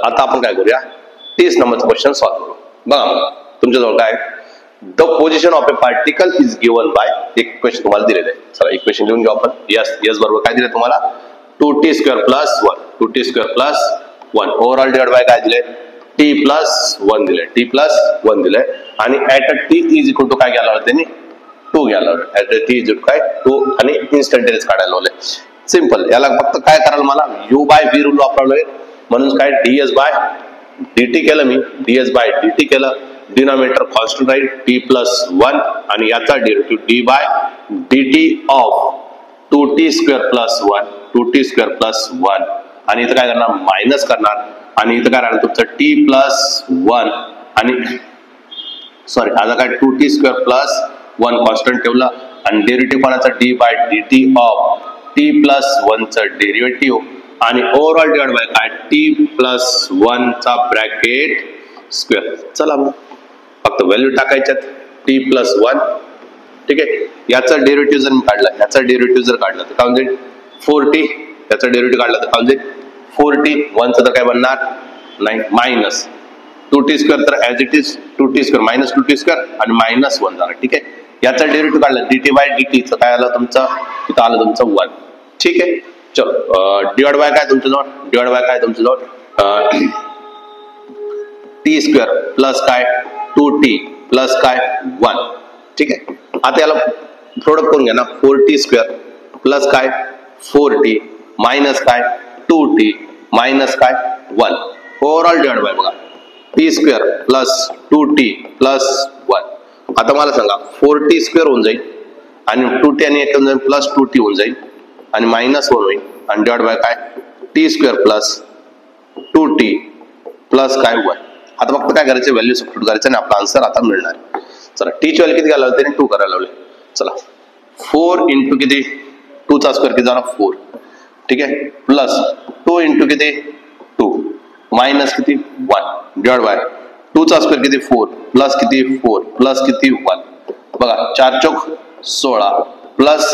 आता आपण काय करूया, 30 नंबरचा क्वेश्चन सॉल्व्ह करू. बघा तुमच्याजवळ काय, the position of A particle is given by, एक क्वेश्चन तुम्हाला दिलेलं आहे. चला एक क्वेश्चन लिहून घेऊ आपण. यस बरोबर काय दिलं तुम्हाला, 2t² plus 1, 2t² plus 1 overall divide by काय दिले, t प्लस 1 दिले, t प्लस 1 दिले. आणि at a t is equal to काय घ्यायला होतं त्यांनी, 2 घ्यायला होतं. ऍट अ t इज काय 2 आणि इन्स्टंटेनियस काढायला लावले. सिंपल. याला फक्त काय करायला, मला u बाय v रूल वापरलोय म्हणून काय ds बाय dt केलं मी, ds बाय dt केलं. डिनॉमिनेटर कॉन्स्टंट राहील t प्लस 1 आणि याचा derivative d by dt of 2t² plus 1, 2t² plus 1 आणि इथं काय करणार, मायनस करणार. आणि इथं काय राहणार तुमचं t प्लस 1 आणि सॉरी आता काय 2t² प्लस 1 कॉन्स्टंट ठेवलं आणि डेरिव्हेटिव्ह कोणाचा d by dt of t plus 1 चं डेरिव्हेटिव्ह आणि ओव्हरऑल डिवाइड बाय काय t प्लस 1 चा ब्रॅकेट स्क्वेअर. चला मग फक्त व्हॅल्यू टाकायच्यात, t प्लस 1. ठीक आहे, याचा डेरिव्हेटिव्ह जर काढला, याचा डेरिव्हेटिव्ह जर काढला तर काय होईल 4t, याचा डेरिव्हेटिव्ह काढला तर काय होईल 4t. 1 चं तर काय बनणार नाही, मायनस 2t² तर as it is 2t² minus 2t² आणि मायनस 1 झाला. ठीक आहे, याचा डेरिव्हेटिव्ह काढला dt बाय dt चं काय आलं तुमचं, तिथं आलं तुमचं 1. ठीक आहे, चलो डिवाइड बाय काय तुमच्याजवळ, डिवाइड बाय काय तुमच्याजवळ t² प्लस काय 2t प्लस काय 1. ठीक आहे, आता याला प्रोडक्ट करून घ्या ना, 4t² प्लस काय 4t मायनस काय 2t मायनस काय 1 ओव्हरऑल डिवाइड बाय बघा t² प्लस 2t प्लस 1. आता मला सांगा 4t² होऊन जाईल आणि 2t आणि 1 होऊन जाईल प्लस 2t होऊन जाईल आणि मायनस 1 होईल आणि डिवाइड बाय काय t² प्लस 2t प्लस काय 1. आता फक्त काय करायचं, व्हॅल्यू सबस्टिट्यूट करायचं आणि आपला आन्सर आता मिळणार. चला टी ची व्हॅल्यू किती घ्यायला लावते, 2 करायला लावले. चला 4 इंटू किती, 2 चा स्क्वेअर किती झाला 4. ठीक आहे, प्लस 2 इंटू किती 2 मायनस किती 1 डिवाइड बाय 2 चा स्क्वेअर किती 4 प्लस किती 4 प्लस किती 1. बघा 4 चौक 16 प्लस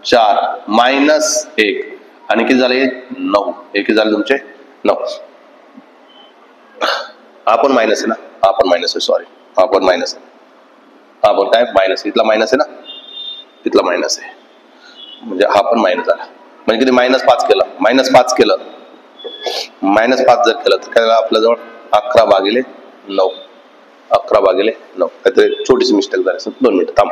4 मायनस 1 आणि किती झाले 9. हे किती झाले तुमचे 9. हा पण मायनस आहे ना, हा पण मायनस आहे, सॉरी हा पण मायनस आहे, हा पण काय मायनस, इथला मायनस आहे ना, तिथला मायनस आहे म्हणजे हा पण मायनस झाला. म्हणजे किती -5 केलं, -5 केलं, -5 जर केलं तर काय आपल्या जवळ 11/9, 11/9. काहीतरी छोटीशी मिस्टेक झाली असेल, 2 मिनिटं थांब.